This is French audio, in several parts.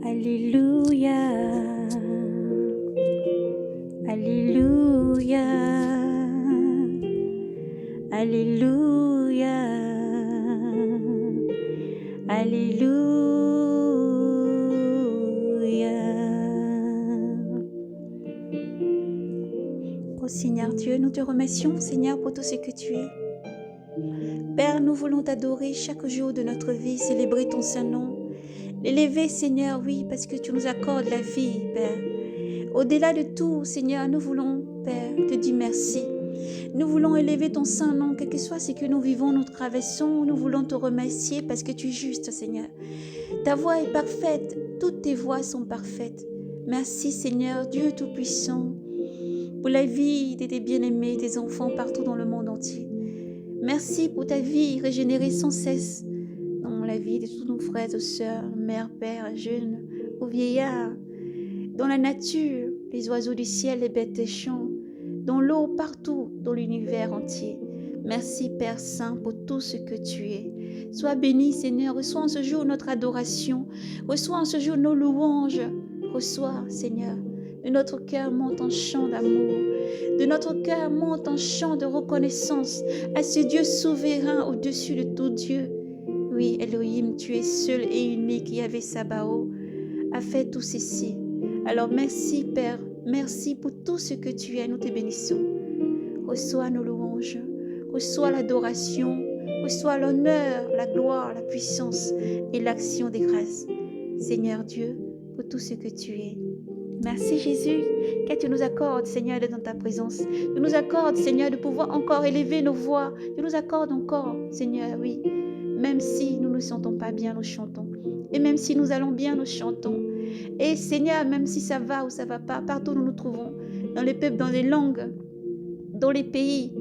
Alléluia, Alléluia, Alléluia, Alléluia. Oh Seigneur Dieu, nous te remercions Seigneur pour tout ce que tu es. Père, nous voulons t'adorer chaque jour de notre vie, célébrer ton Saint-Nom. L'élever, Seigneur, oui, parce que tu nous accordes la vie, Père. Au-delà de tout, Seigneur, nous voulons, Père, te dire merci. Nous voulons élever ton Saint-Nom, quel que soit ce que nous vivons, nous traversons. Nous voulons te remercier parce que tu es juste, Seigneur. Ta voix est parfaite, toutes tes voix sont parfaites. Merci, Seigneur, Dieu Tout-Puissant, pour la vie de tes bien-aimés, tes enfants partout dans le monde entier. Merci pour ta vie régénérée sans cesse dans la vie de tous nos frères et sœurs, mères, pères, jeunes ou vieillards, dans la nature, les oiseaux du ciel, les bêtes des champs, dans l'eau, partout, dans l'univers entier. Merci Père Saint pour tout ce que tu es. Sois béni Seigneur, reçois en ce jour notre adoration, reçois en ce jour nos louanges, reçois Seigneur. De notre cœur monte un chant d'amour, de notre cœur monte un chant de reconnaissance à ce Dieu souverain au-dessus de tout Dieu. Oui, Elohim, tu es seul et unique, Yahvé Sabaoth a fait tout ceci. Alors merci Père, merci pour tout ce que tu es, nous te bénissons. Reçois nos louanges, reçois l'adoration, reçois l'honneur, la gloire, la puissance et l'action des grâces. Seigneur Dieu, pour tout ce que tu es. Merci Jésus, que tu nous accordes, Seigneur, d'être dans ta présence. Tu nous accordes, Seigneur, de pouvoir encore élever nos voix. Tu nous accordes encore, Seigneur, oui. Même si nous ne nous sentons pas bien, nous chantons. Et même si nous allons bien, nous chantons. Et Seigneur, même si ça va ou ça ne va pas, partout où nous nous trouvons, dans les peuples, dans les langues, dans les pays,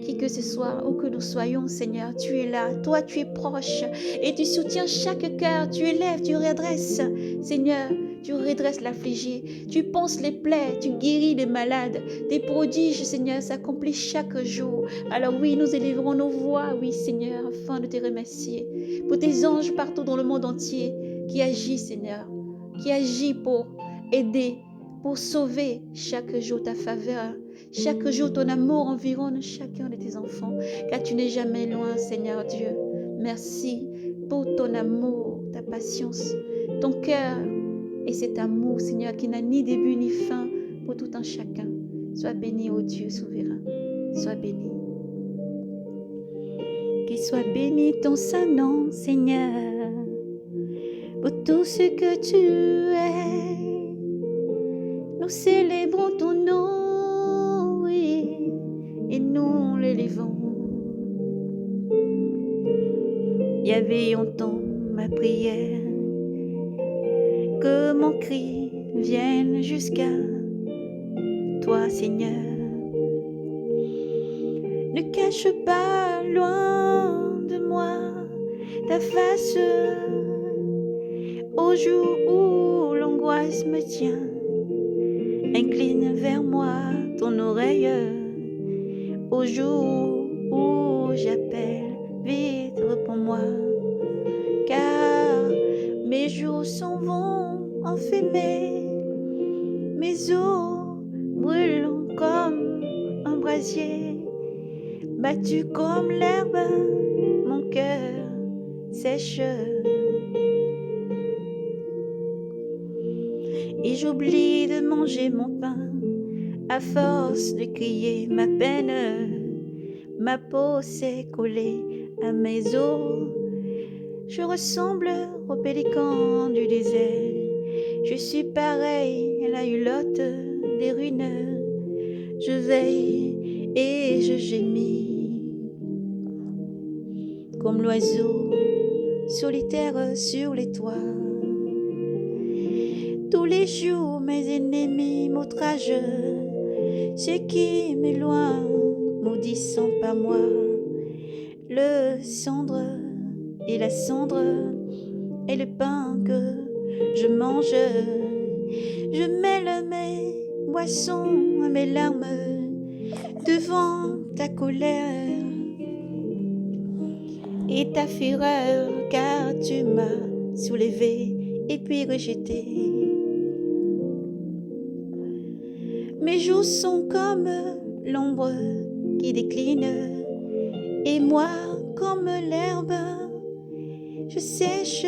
qui que ce soit, où que nous soyons, Seigneur, tu es là. Toi, tu es proche et tu soutiens chaque cœur. Tu élèves, tu redresses, Seigneur. Tu redresses l'affligé, tu penses les plaies, tu guéris les malades. Tes prodiges, Seigneur, s'accomplissent chaque jour. Alors oui, nous élèverons nos voix, oui, Seigneur, afin de te remercier. Pour tes anges partout dans le monde entier qui agissent, Seigneur, qui agissent pour aider, pour sauver chaque jour ta faveur. Chaque jour, ton amour environne chacun de tes enfants, car tu n'es jamais loin, Seigneur Dieu. Merci pour ton amour, ta patience, ton cœur, et cet amour, Seigneur, qui n'a ni début ni fin pour tout un chacun. Sois béni, ô Dieu souverain. Sois béni. Qu'il soit béni ton Saint-Nom, Seigneur, pour tout ce que tu es. Nous célébrons ton nom, oui, et nous l'élevons. Yahvé, entends ma prière. Que mon cri vienne jusqu'à toi, Seigneur. Ne cache pas loin de moi ta face au jour où l'angoisse me tient. Incline vers moi ton oreille au jour où j'appelle. Vite, réponds-moi, car mes jours s'en vont enfumés, mes os brûlent comme un brasier, battu comme l'herbe, mon cœur sèche. Et j'oublie de manger mon pain, à force de crier ma peine, ma peau s'est collée à mes os. Je ressemble au pélican du désert. Je suis pareil à la hulotte des ruines. Je veille et je gémis comme l'oiseau solitaire sur les toits. Tous les jours mes ennemis m'outragent, ceux qui m'éloignent maudissant par moi. Le cendre et la cendre et le pain que je mange, je mêle mes boissons à mes larmes devant ta colère et ta fureur, car tu m'as soulevé et puis rejeté. Mes jours sont comme l'ombre qui décline, et moi comme l'herbe, je sèche.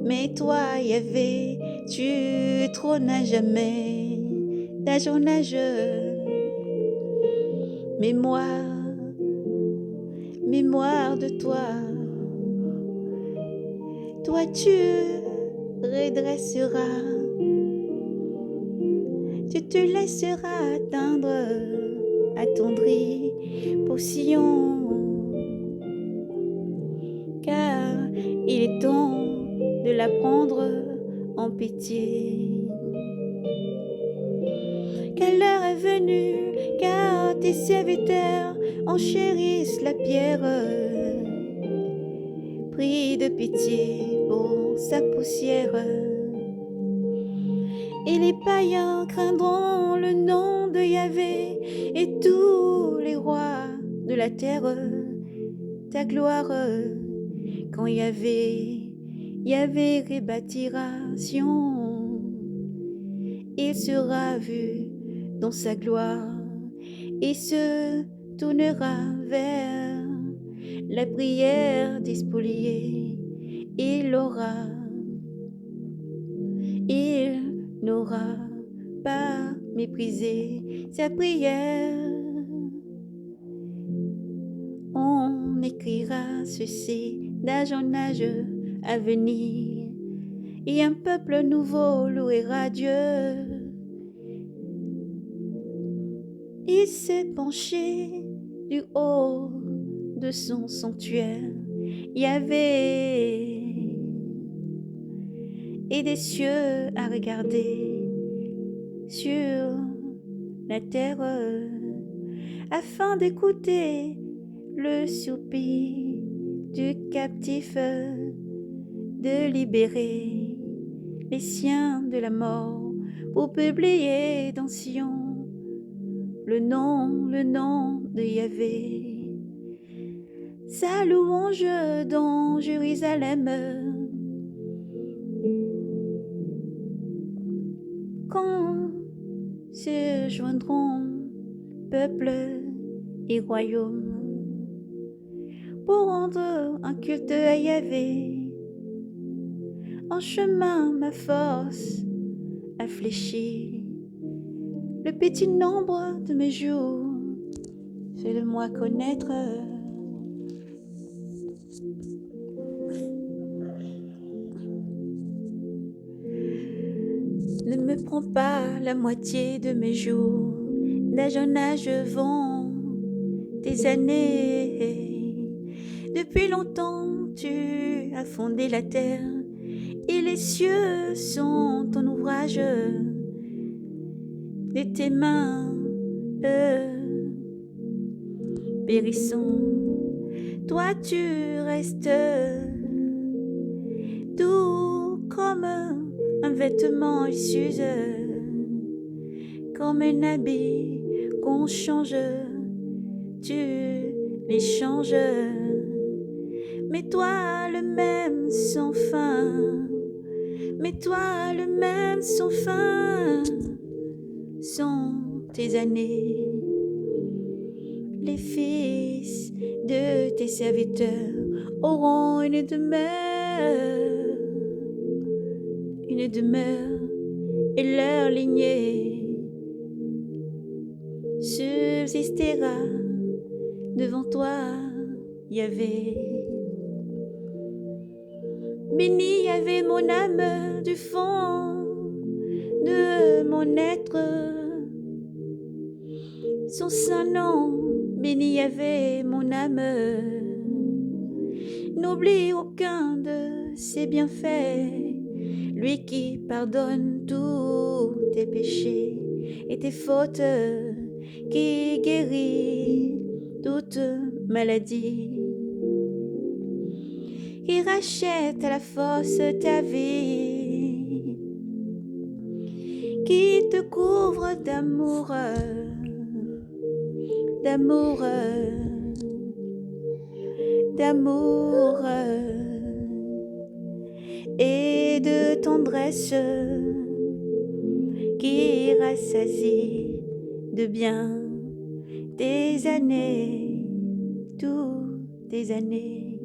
Mais toi, Yahvé, tu trônes à jamais, d'âge en âge. Mémoire de toi, toi tu redresseras, tu te laisseras atteindre, attendri pour Sion, car il est temps de la prendre en pitié. Car l'heure est venue, car tes serviteurs en chérissent la pierre. Prie de pitié pour sa poussière. Et les païens craindront le nom de Yahvé, et tous les rois de la terre ta gloire. Quand Yahvé rebâtira Sion, il sera vu dans sa gloire et se tournera vers la prière des spoliés. Il n'aura pas méprisé sa prière. On écrira ceci d'âge en âge à venir, et un peuple nouveau louera Dieu. Il s'est penché du haut de son sanctuaire, Yahvé, et des cieux à regarder sur la terre, afin d'écouter le soupir du captif, de libérer les siens de la mort, pour publier dans Sion le nom de Yahvé. Sa louange dans Jérusalem, quand se joindront peuple et royaume pour rendre un culte à Yahvé. En chemin ma force a fléchi, le petit nombre de mes jours, fais-le-moi connaître. Ne me prends pas la moitié de mes jours, d'âge en âge vont tes années. Depuis longtemps tu as fondé la terre, et les cieux sont ton ouvrage. De tes mains, périssons, toi tu restes doux comme un vêtement, il s'use comme un habit qu'on change, tu les changes. Mais toi le même sans fin, mais toi le même sans fin, sont tes années. Les fils de tes serviteurs auront une demeure, et leur lignée subsistera devant toi, Yahvé. Béni Yahvé mon âme du fond de mon être, son saint nom, béni Yahvé mon âme. N'oublie aucun de ses bienfaits, lui qui pardonne tous tes péchés et tes fautes, qui guérit toute maladie, qui rachète à la force ta vie, qui te couvre d'amour, d'amour, d'amour, et de tendresse qui rassasie de bien tes années, toutes tes années.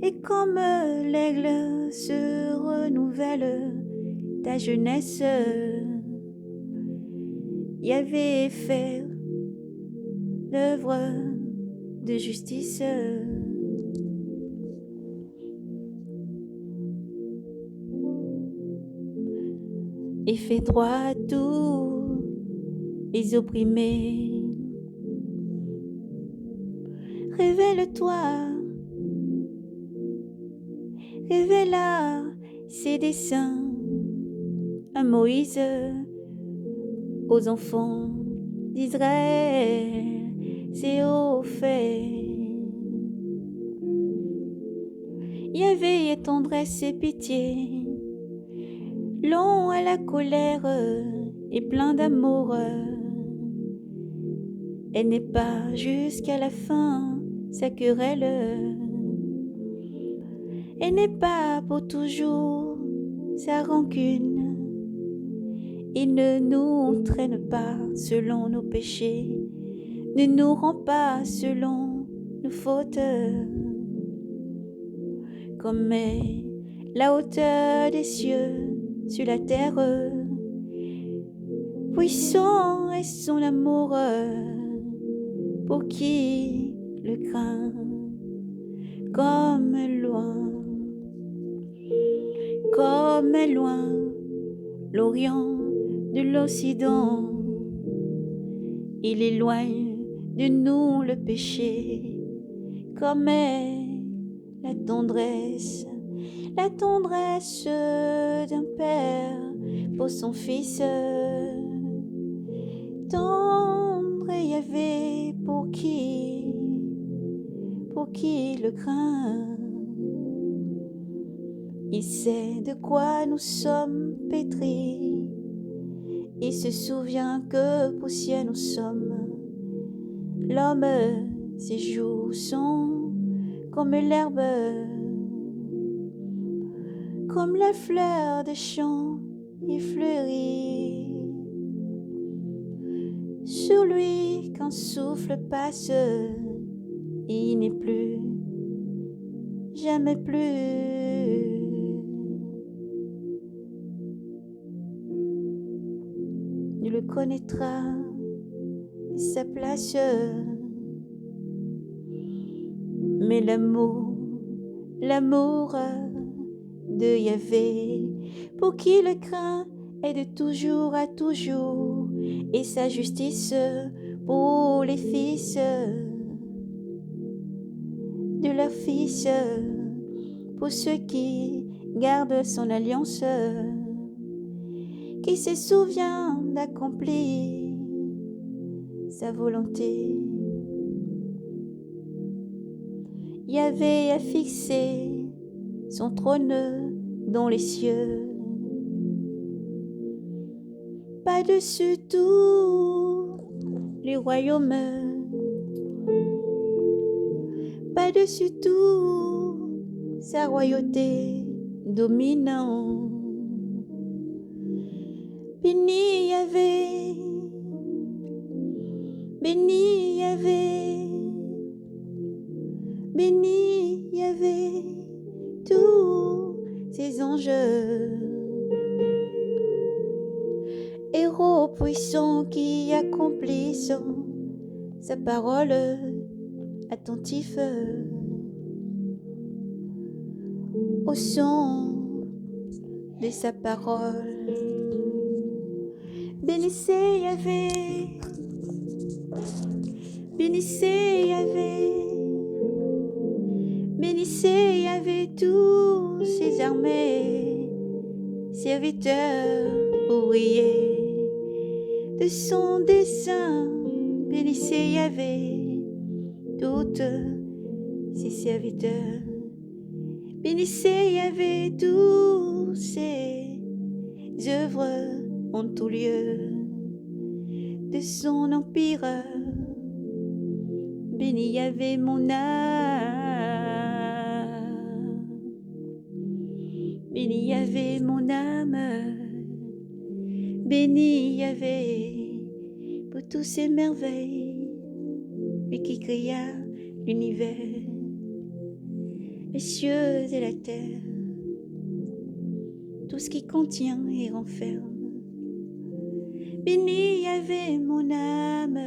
Et comme l'aigle se renouvelle ta jeunesse, y avait fait l'œuvre de justice. Et fait droit à tous les opprimés. Révèle-toi, révéla ses desseins à Moïse, aux enfants d'Israël, c'est au fait. Yahvé est tendresse et pitié, long à la colère et plein d'amour. Elle n'est pas jusqu'à la fin sa querelle. Elle n'est pas pour toujours sa rancune. Il ne nous traîne pas selon nos péchés, ne nous rend pas selon nos fautes. Comme est la hauteur des cieux sur la terre, puissant est son amour pour qui le craint. Comme est loin l'Orient de l'Occident, il éloigne de nous le péché. Comme est la tendresse d'un père pour son fils. Tendre Yahvé pour qui le craint. Il sait de quoi nous sommes pétris. Il se souvient que poussière nous sommes. L'homme, ses jours sont comme l'herbe, comme la fleur des champs, il fleurit. Sur lui, qu'un souffle passe, il n'est plus, jamais plus. Il le connaîtra, sa place. Mais l'amour de Yahvé, pour qui le craint, est de toujours à toujours, et sa justice pour les fils de leurs fils, pour ceux qui gardent son alliance, qui se souvient d'accomplir sa volonté. Yahvé a fixé son trône dans les cieux, par-dessus tout les royaumes, par-dessus tout sa royauté dominant. Béni Yahvé, béni Yahvé, béni Yahvé, tous ses anges, héros puissants qui accomplissent sa parole, attentifs au son de sa parole. Bénissez Yahvé, bénissez Yahvé, bénissez Yahvé tous ses armées, serviteurs, ouvriers de son dessein. Bénissez Yahvé, toutes ses serviteurs. Bénissez Yahvé tous ses œuvres en tout lieu de son empire. Béni Yahvé mon âme. Béni Yahvé mon âme, béni Yahvé pour toutes ses merveilles, lui qui créa l'univers, les cieux et la terre, tout ce qui contient et renferme. Béni Yahvé mon âme,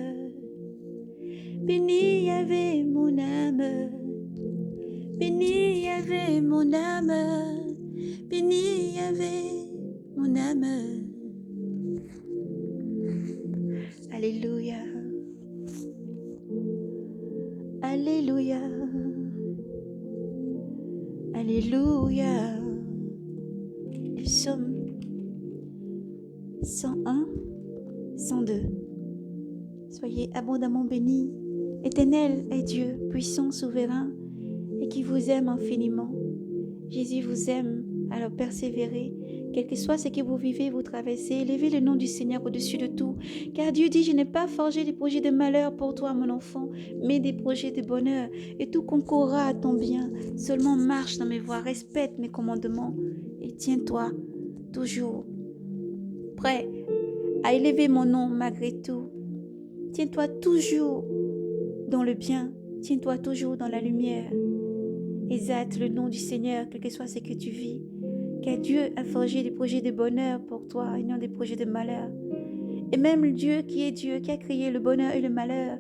béni Yahvé mon âme, béni Yahvé mon âme, béni Yahvé mon âme. Alléluia, alléluia, alléluia. Psaume 101, 102. Soyez abondamment bénis. Éternel est Dieu, puissant, souverain, et qui vous aime infiniment. Jésus vous aime, alors persévérez. Quel que soit ce que vous vivez, vous traversez, élevez le nom du Seigneur au-dessus de tout. Car Dieu dit, je n'ai pas forgé des projets de malheur pour toi, mon enfant, mais des projets de bonheur. Et tout concourra à ton bien. Seulement marche dans mes voies, respecte mes commandements et tiens-toi toujours prêt à élever mon nom malgré tout. Tiens-toi toujours dans le bien, tiens-toi toujours dans la lumière. Exalte le nom du Seigneur, quel que soit ce que tu vis. Car Dieu a forgé des projets de bonheur pour toi et non des projets de malheur. Et même le Dieu, qui a créé le bonheur et le malheur,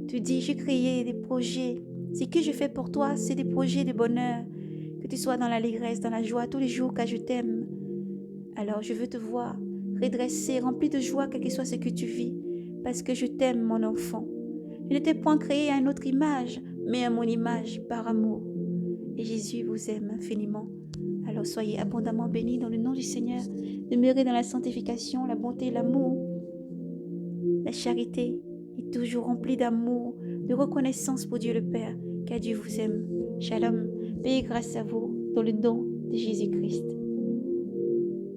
te dit, j'ai créé des projets. Ce que je fais pour toi, c'est des projets de bonheur. Que tu sois dans l'allégresse, dans la joie tous les jours, car je t'aime. Alors je veux te voir redressé, rempli de joie, quel que soit ce que tu vis, parce que je t'aime, mon enfant. Je ne t'ai point créé à une autre image, mais à mon image, par amour. Et Jésus vous aime infiniment. Alors soyez abondamment bénis dans le nom du Seigneur. Demeurez dans la sanctification, la bonté, l'amour, la charité, et toujours rempli d'amour, de reconnaissance pour Dieu le Père, car Dieu vous aime. Shalom, paix et grâce à vous dans le nom de Jésus-Christ.